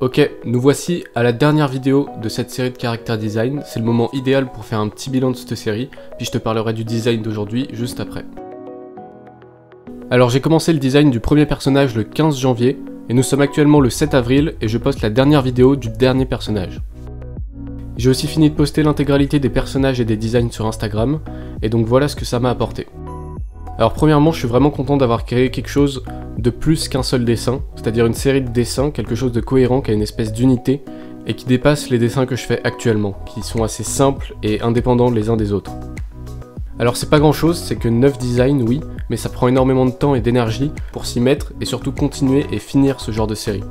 Ok, nous voici à la dernière vidéo de cette série de character design. C'est le moment idéal pour faire un petit bilan de cette série, puis je te parlerai du design d'aujourd'hui juste après. Alors j'ai commencé le design du premier personnage le 15 janvier, et nous sommes actuellement le 7 avril, et je poste la dernière vidéo du dernier personnage. J'ai aussi fini de poster l'intégralité des personnages et des designs sur Instagram, et donc voilà ce que ça m'a apporté. Alors premièrement, je suis vraiment content d'avoir créé quelque chose de plus qu'un seul dessin, c'est-à-dire une série de dessins, quelque chose de cohérent qui a une espèce d'unité et qui dépasse les dessins que je fais actuellement, qui sont assez simples et indépendants les uns des autres. Alors c'est pas grand chose, c'est que 9 designs oui, mais ça prend énormément de temps et d'énergie pour s'y mettre et surtout continuer et finir ce genre de série.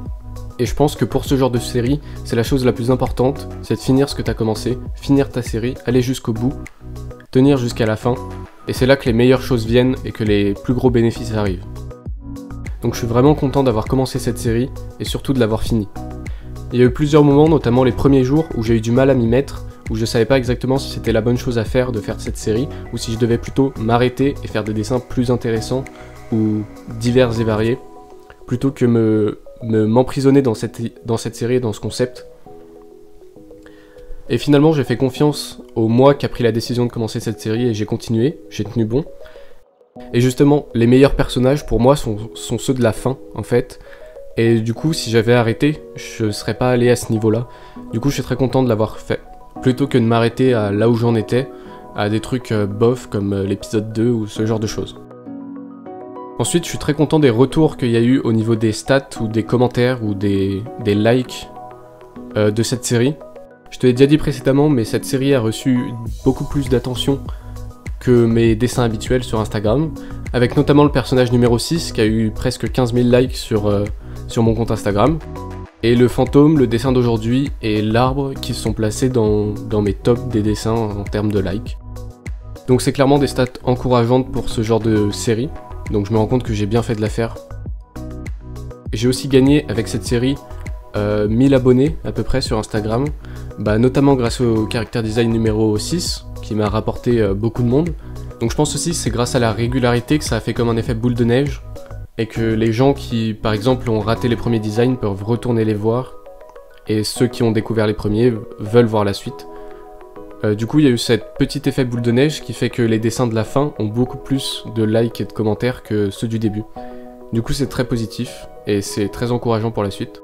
Et je pense que pour ce genre de série, c'est la chose la plus importante, c'est de finir ce que t'as commencé, finir ta série, aller jusqu'au bout, tenir jusqu'à la fin, et c'est là que les meilleures choses viennent et que les plus gros bénéfices arrivent. Donc je suis vraiment content d'avoir commencé cette série et surtout de l'avoir finie. Il y a eu plusieurs moments, notamment les premiers jours, où j'ai eu du mal à m'y mettre, où je savais pas exactement si c'était la bonne chose à faire de faire cette série, ou si je devais plutôt m'arrêter et faire des dessins plus intéressants ou divers et variés, plutôt que m'emprisonner dans cette série et dans ce concept. Et finalement j'ai fait confiance au moi qui a pris la décision de commencer cette série et j'ai continué, j'ai tenu bon. Et justement, les meilleurs personnages pour moi sont ceux de la fin en fait. Et du coup, si j'avais arrêté, je serais pas allé à ce niveau-là. Du coup, je suis très content de l'avoir fait. Plutôt que de m'arrêter à là où j'en étais, à des trucs bof comme l'épisode 2 ou ce genre de choses. Ensuite, je suis très content des retours qu'il y a eu au niveau des stats ou des commentaires ou des likes de cette série. Je te l'ai déjà dit précédemment, mais cette série a reçu beaucoup plus d'attention que mes dessins habituels sur Instagram, avec notamment le personnage numéro 6 qui a eu presque 15 000 likes sur mon compte Instagram, et le fantôme, le dessin d'aujourd'hui, et l'arbre qui se sont placés dans mes tops des dessins en termes de likes. Donc c'est clairement des stats encourageantes pour ce genre de série, donc je me rends compte que j'ai bien fait de la faire. J'ai aussi gagné avec cette série 1000 abonnés à peu près sur Instagram, notamment grâce au character design numéro 6 qui m'a rapporté beaucoup de monde. Donc je pense aussi que c'est grâce à la régularité que ça a fait comme un effet boule de neige et que les gens qui par exemple ont raté les premiers designs peuvent retourner les voir et ceux qui ont découvert les premiers veulent voir la suite. Du coup il y a eu cet petit effet boule de neige qui fait que les dessins de la fin ont beaucoup plus de likes et de commentaires que ceux du début. Du coup c'est très positif et c'est très encourageant pour la suite.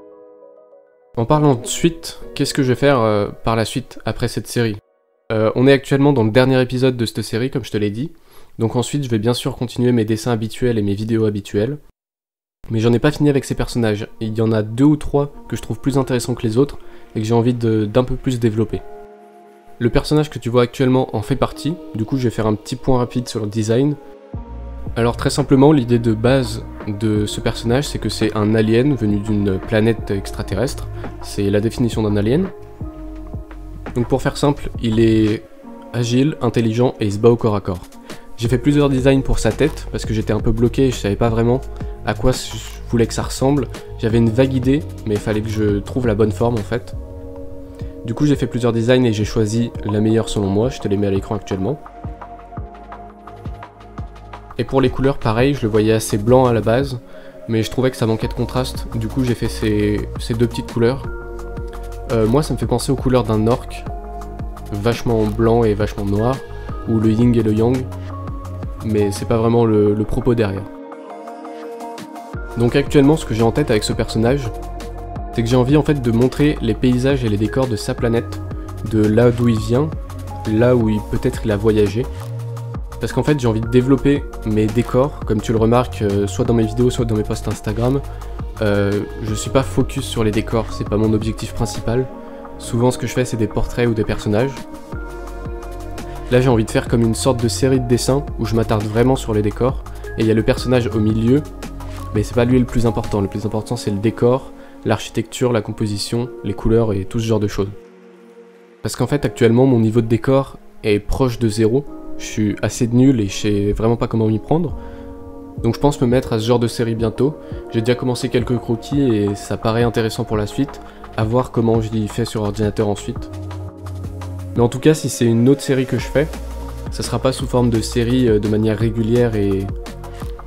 En parlant de suite, qu'est-ce que je vais faire par la suite après cette série ? On est actuellement dans le dernier épisode de cette série, comme je te l'ai dit. Donc ensuite, je vais bien sûr continuer mes dessins habituels et mes vidéos habituelles. Mais j'en ai pas fini avec ces personnages. Il y en a 2 ou 3 que je trouve plus intéressants que les autres et que j'ai envie d'un peu plus développer. Le personnage que tu vois actuellement en fait partie. Du coup, je vais faire un petit point rapide sur le design. Alors très simplement, l'idée de base de ce personnage, c'est que c'est un alien venu d'une planète extraterrestre. C'est la définition d'un alien. Donc pour faire simple, il est agile, intelligent et il se bat au corps à corps. J'ai fait plusieurs designs pour sa tête parce que j'étais un peu bloqué et je savais pas vraiment à quoi je voulais que ça ressemble. J'avais une vague idée, mais il fallait que je trouve la bonne forme en fait. Du coup j'ai fait plusieurs designs et j'ai choisi la meilleure selon moi, je te les mets à l'écran actuellement. Et pour les couleurs, pareil, je le voyais assez blanc à la base, mais je trouvais que ça manquait de contraste, du coup j'ai fait ces 2 petites couleurs. Moi ça me fait penser aux couleurs d'un orc, vachement blanc et vachement noir, ou le yin et le yang, mais c'est pas vraiment le propos derrière. Donc actuellement ce que j'ai en tête avec ce personnage, c'est que j'ai envie en fait de montrer les paysages et les décors de sa planète, de là d'où il vient, là où peut-être il a voyagé. Parce qu'en fait j'ai envie de développer mes décors, comme tu le remarques soit dans mes vidéos, soit dans mes posts Instagram. Je suis pas focus sur les décors, c'est pas mon objectif principal. Souvent ce que je fais c'est des portraits ou des personnages. Là j'ai envie de faire comme une sorte de série de dessins où je m'attarde vraiment sur les décors. Et il y a le personnage au milieu, mais c'est pas lui le plus important c'est le décor, l'architecture, la composition, les couleurs et tout ce genre de choses. Parce qu'en fait actuellement mon niveau de décor est proche de 0. Je suis assez nul et je sais vraiment pas comment m'y prendre. Donc je pense me mettre à ce genre de série bientôt. J'ai déjà commencé quelques croquis et ça paraît intéressant pour la suite. À voir comment je l'y fais sur ordinateur ensuite. Mais en tout cas, si c'est une autre série que je fais, ça sera pas sous forme de série de manière régulière et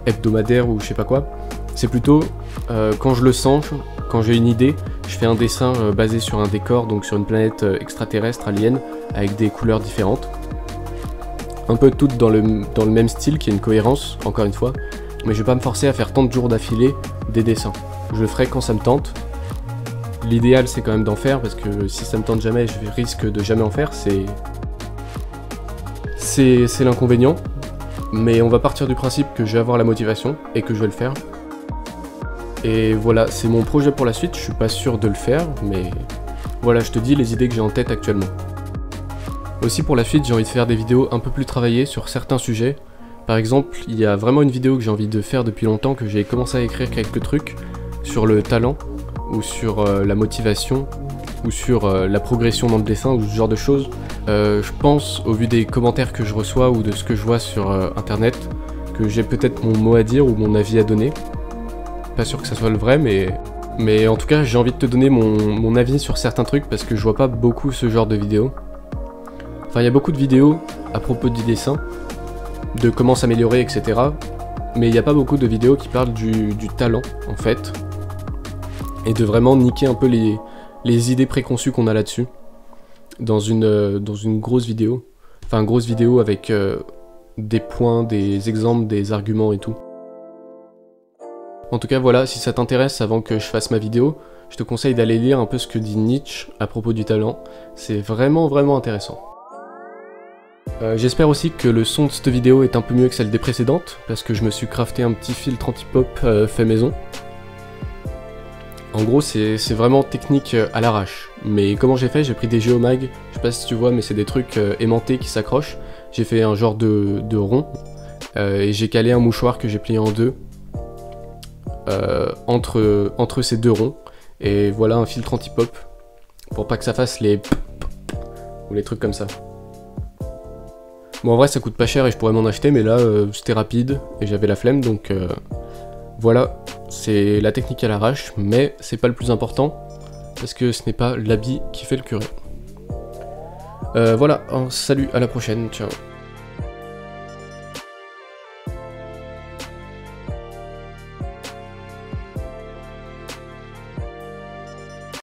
hebdomadaire ou je sais pas quoi. C'est plutôt quand je le sens, quand j'ai une idée, je fais un dessin basé sur un décor, donc sur une planète extraterrestre, alien, avec des couleurs différentes. Un peu toutes dans le même style, qui est une cohérence, encore une fois, mais je vais pas me forcer à faire tant de jours d'affilée des dessins. Je le ferai quand ça me tente. L'idéal c'est quand même d'en faire, parce que si ça me tente jamais, je risque de jamais en faire, c'est l'inconvénient. Mais on va partir du principe que je vais avoir la motivation et que je vais le faire. Et voilà, c'est mon projet pour la suite, je suis pas sûr de le faire, mais voilà, je te dis les idées que j'ai en tête actuellement. Aussi pour la suite, j'ai envie de faire des vidéos un peu plus travaillées sur certains sujets. Par exemple, il y a vraiment une vidéo que j'ai envie de faire depuis longtemps, que j'ai commencé à écrire quelques trucs sur le talent, ou sur la motivation, ou sur la progression dans le dessin, ou ce genre de choses. Je pense, au vu des commentaires que je reçois ou de ce que je vois sur internet, que j'ai peut-être mon mot à dire ou mon avis à donner. Pas sûr que ça soit le vrai, mais en tout cas j'ai envie de te donner mon avis sur certains trucs parce que je vois pas beaucoup ce genre de vidéos. Enfin, il y a beaucoup de vidéos à propos du dessin, de comment s'améliorer, etc. Mais il n'y a pas beaucoup de vidéos qui parlent du talent, en fait. Et de vraiment niquer un peu les idées préconçues qu'on a là-dessus. Dans une grosse vidéo. Enfin, grosse vidéo avec des points, des exemples, des arguments et tout. En tout cas, voilà, si ça t'intéresse, avant que je fasse ma vidéo, je te conseille d'aller lire un peu ce que dit Nietzsche à propos du talent. C'est vraiment, vraiment intéressant. J'espère aussi que le son de cette vidéo est un peu mieux que celle des précédentes, parce que je me suis crafté un petit filtre anti-pop fait maison. En gros, c'est vraiment technique à l'arrache. Mais comment j'ai fait? J'ai pris des géomags, je sais pas si tu vois, mais c'est des trucs aimantés qui s'accrochent. J'ai fait un genre de rond, et j'ai calé un mouchoir que j'ai plié en deux entre ces deux ronds. Et voilà un filtre anti-pop, pour pas que ça fasse les ou les trucs comme ça. Bon, en vrai, ça coûte pas cher et je pourrais m'en acheter, mais là, c'était rapide et j'avais la flemme, donc voilà. C'est la technique à l'arrache, mais c'est pas le plus important, parce que ce n'est pas l'habit qui fait le curé. Voilà, salut, à la prochaine, ciao.